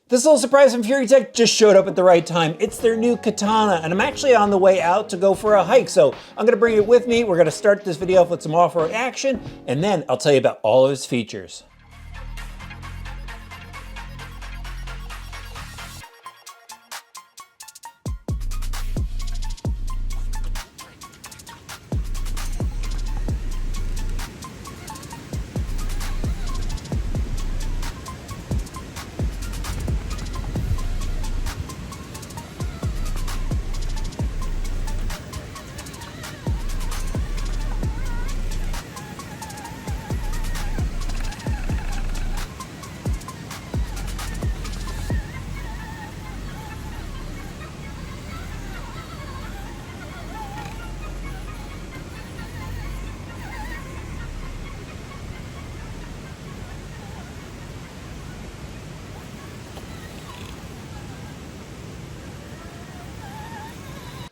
This little surprise from Furitek just showed up at the right time. It's their new Katana, and I'm actually on the way out to go for a hike, so I'm gonna bring it with me. We're gonna start this video off with some off-road action, and then I'll tell you about all of its features.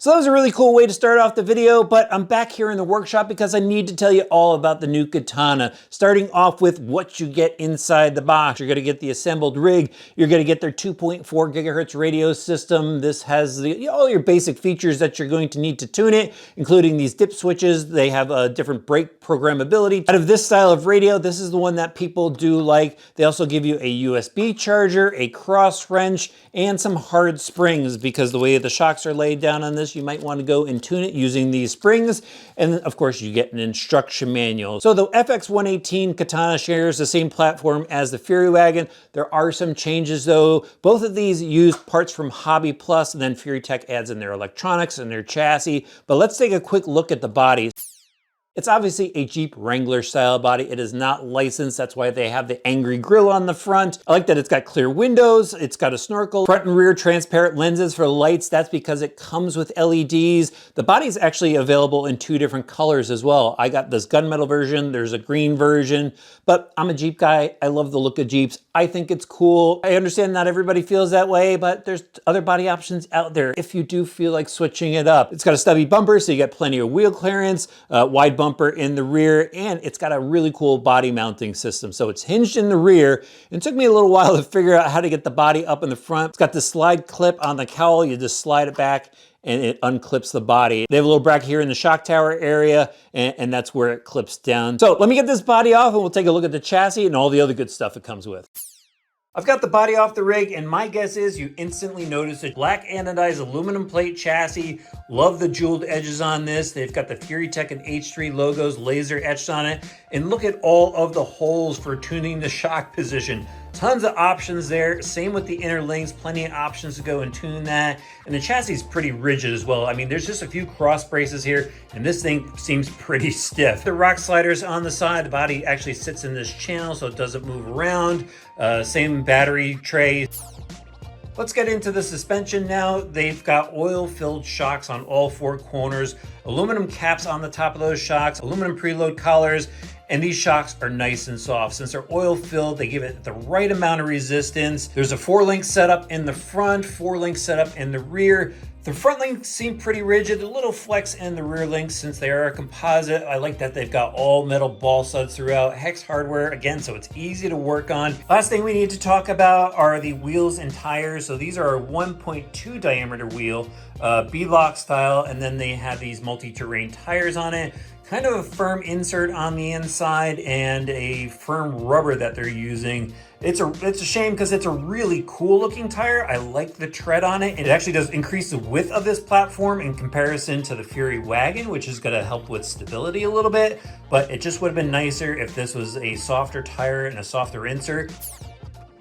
So that was a really cool way to start off the video, but I'm back here in the workshop because I need to tell you all about the new Katana. Starting off with what you get inside the box. You're gonna get the assembled rig. You're gonna get their 2.4 gigahertz radio system. This has all your basic features that you're going to need to tune it, including these dip switches. They have a different brake programmability. Out of this style of radio, this is the one that people do like. They also give you a USB charger, a cross wrench, and some hard springs because the way the shocks are laid down on this, you might want to go and tune it using these springs. And of course you get an instruction manual. So the FX118 Katana shares the same platform as the Fury Wagon. There are some changes though. Both of these use parts from Hobby Plus, and then Furitek adds in their electronics and their chassis. But let's take a quick look at the body. It's obviously a Jeep Wrangler style body. It is not licensed. That's why they have the angry grille on the front. I like that it's got clear windows. It's got a snorkel. Front and rear transparent lenses for lights. That's because it comes with LEDs. The body is actually available in 2 different colors as well. I got this gunmetal version. There's a green version, but I'm a Jeep guy. I love the look of Jeeps. I think it's cool. I understand not everybody feels that way, but there's other body options out there if you do feel like switching it up. It's got a stubby bumper, so you get plenty of wheel clearance, wide bumper in the rear, and it's got a really cool body mounting system. So it's hinged in the rear. It took me a little while to figure out how to get the body up in the front. It's got this slide clip on the cowl. You just slide it back and it unclips the body. They have a little bracket here in the shock tower area, and that's where it clips down. So let me get this body off and we'll take a look at the chassis and all the other good stuff it comes with. I've got the body off the rig, and my guess is you instantly notice a black anodized aluminum plate chassis. Love the jeweled edges on this. They've got the Furitek and H3 logos laser etched on it. And look at all of the holes for tuning the shock position. Tons of options there. Same with the inner links, plenty of options to go and tune that. And the chassis is pretty rigid as well. I mean, there's just a few cross braces here, and this thing seems pretty stiff. The rock sliders on the side, the body actually sits in this channel so it doesn't move around. Same battery tray. Let's get into the suspension now. They've got oil-filled shocks on all 4 corners, aluminum caps on the top of those shocks, aluminum preload collars, and these shocks are nice and soft. Since they're oil-filled, they give it the right amount of resistance. There's a 4-link setup in the front, 4-link setup in the rear. The front links seem pretty rigid, a little flex in the rear links since they are a composite. I like that they've got all metal ball studs throughout, hex hardware again, so it's easy to work on. Last thing we need to talk about are the wheels and tires. So these are a 1.2 diameter wheel, B-lock style, and then they have these multi-terrain tires on it. Kind of a firm insert on the inside and a firm rubber that they're using. It's a shame because it's a really cool looking tire. I like the tread on it. It actually does increase the width of this platform in comparison to the Fury Wagon, which is gonna help with stability a little bit, but it just would have been nicer if this was a softer tire and a softer insert.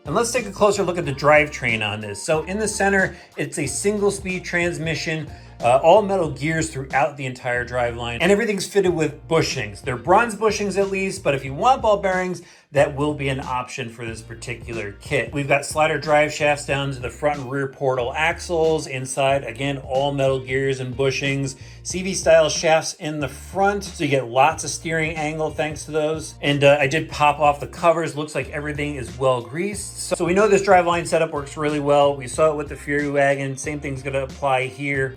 And let's take a closer look at the drivetrain on this. So in the center, it's a single speed transmission, all metal gears throughout the entire driveline, and everything's fitted with bushings. They're bronze bushings at least, but if you want ball bearings, that will be an option for this particular kit. We've got slider drive shafts down to the front and rear portal axles. Inside, again, all metal gears and bushings. CV style shafts in the front, so you get lots of steering angle thanks to those. And I did pop off the covers. Looks like everything is well greased. So we know this driveline setup works really well. We saw it with the Fury Wagon. Same thing's gonna apply here.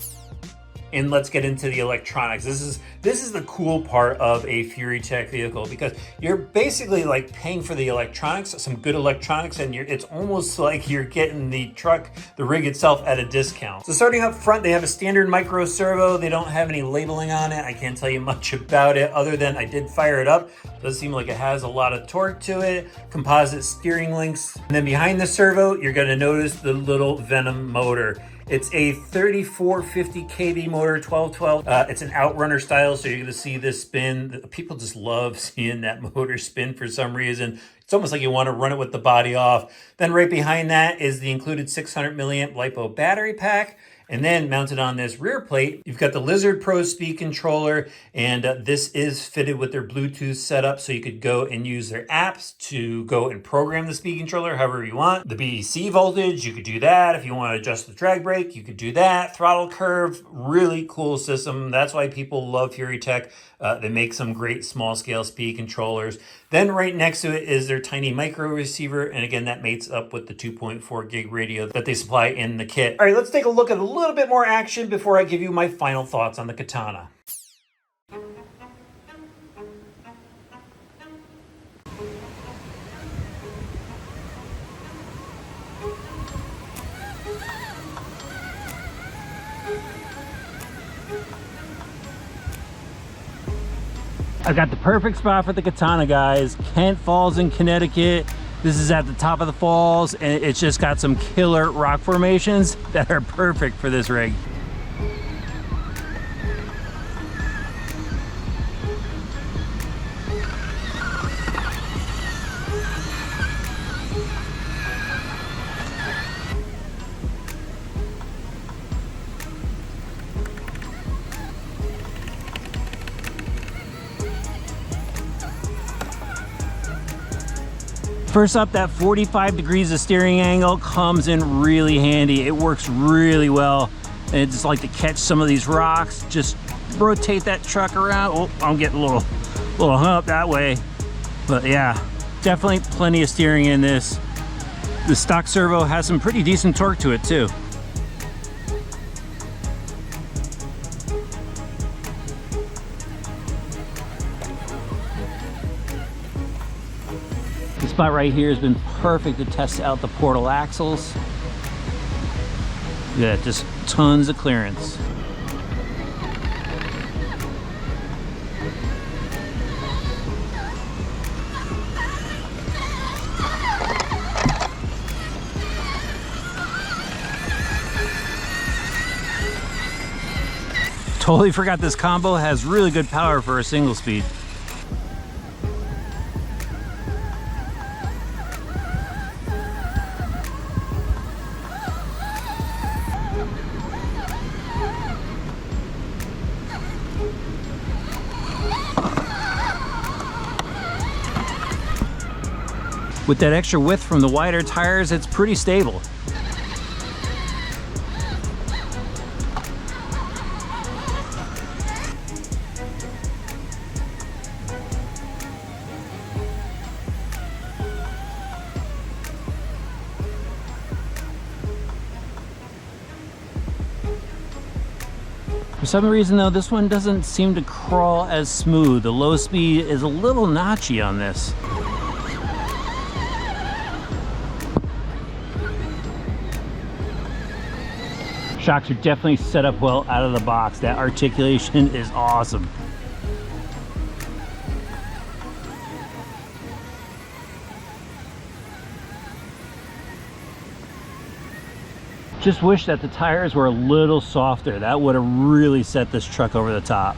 and let's get into the electronics. This is the cool part of a Furitek vehicle, because you're basically like paying for the electronics, some good electronics, and it's almost like you're getting the truck, the rig itself, at a discount. So starting up front, they have a standard micro servo. They don't have any labeling on it. I can't tell you much about it other than I did fire it up. It does seem like it has a lot of torque to it. Composite steering links. And then behind the servo, you're gonna notice the little Venom motor. It's a 3450 kV motor, 1212. It's an outrunner style, so you're gonna see this spin. People just love seeing that motor spin for some reason. It's almost like you want to run it with the body off. Then right behind that is the included 600 milliamp LiPo battery pack. And then mounted on this rear plate, you've got the Lizard Pro speed controller, and this is fitted with their Bluetooth setup, so you could go and use their apps to go and program the speed controller however you want. The BEC voltage, you could do that. If you want to adjust the drag brake, you could do that. Throttle curve, really cool system. That's why people love Furitek. They make some great small scale speed controllers. Then right next to it is their tiny micro receiver. And again, that mates up with the 2.4 gig radio that they supply in the kit. All right, let's take a look at a little bit more action before I give you my final thoughts on the Katana. I got the perfect spot for the Katana, guys. Kent Falls in Connecticut. This is at the top of the falls, and it's just got some killer rock formations that are perfect for this rig. First up, that 45 degrees of steering angle comes in really handy. It works really well. And it's just like to catch some of these rocks, just rotate that truck around. Oh, I'm getting a little hung up that way. But yeah, definitely plenty of steering in this. The stock servo has some pretty decent torque to it too. This spot right here has been perfect to test out the portal axles. Yeah, just tons of clearance. Totally forgot this combo has really good power for a single speed. With that extra width from the wider tires, it's pretty stable. For some reason though, this one doesn't seem to crawl as smooth. The low speed is a little notchy on this. Shocks are definitely set up well out of the box. That articulation is awesome. Just wish that the tires were a little softer. That would have really set this truck over the top.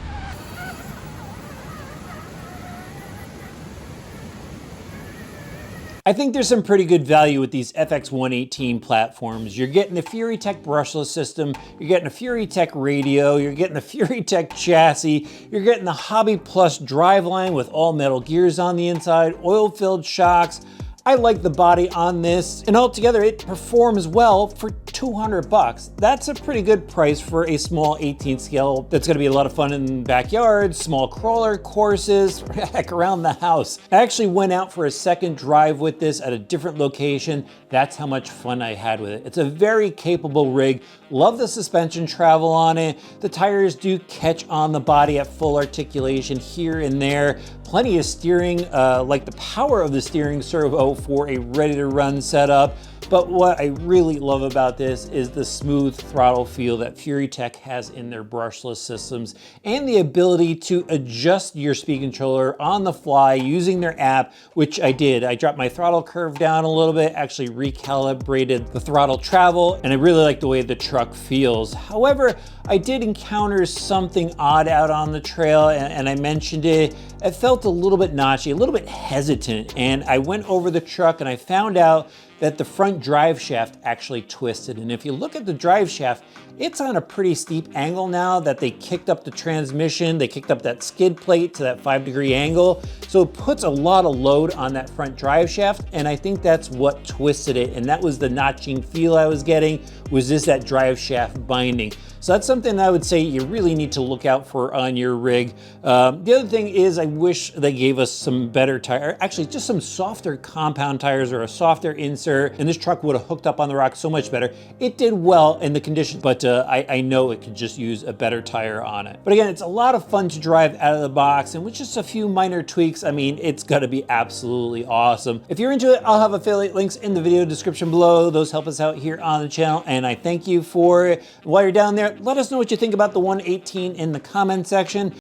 I think there's some pretty good value with these FX118 platforms. You're getting the Furitek brushless system, you're getting a Furitek radio, you're getting the Furitek chassis, you're getting the Hobby Plus driveline with all metal gears on the inside, oil-filled shocks. I like the body on this, and altogether it performs well for 200 bucks. That's a pretty good price for a small 18 scale that's gonna be a lot of fun in backyards, small crawler courses, heck, around the house. I actually went out for a second drive with this at a different location. That's how much fun I had with it. It's a very capable rig. Love the suspension travel on it. The tires do catch on the body at full articulation here and there. Plenty of steering, like the power of the steering servo for a ready-to-run setup. But what I really love about this is the smooth throttle feel that Furitek has in their brushless systems and the ability to adjust your speed controller on the fly using their app, which I did. I dropped my throttle curve down a little bit, actually recalibrated the throttle travel, and I really like the way the truck feels. However, I did encounter something odd out on the trail, and I mentioned it. It felt a little bit notchy, a little bit hesitant, and I went over the truck and I found out that the front drive shaft actually twisted. And if you look at the drive shaft, it's on a pretty steep angle now that they kicked up the transmission, they kicked up that skid plate to that 5-degree angle. So it puts a lot of load on that front drive shaft, and I think that's what twisted it. And that was the notching feel I was getting, was just that drive shaft binding. So that's something I would say you really need to look out for on your rig. The other thing is I wish they gave us some better tire, actually just some softer compound tires or a softer insert, and this truck would have hooked up on the rock so much better. It did well in the condition, but I know it could just use a better tire on it. But again, it's a lot of fun to drive out of the box, and with just a few minor tweaks, I mean, it's gonna be absolutely awesome. If you're into it, I'll have affiliate links in the video description below. Those help us out here on the channel, and I thank you for it. While you're down there, let us know what you think about the 118 in the comment section.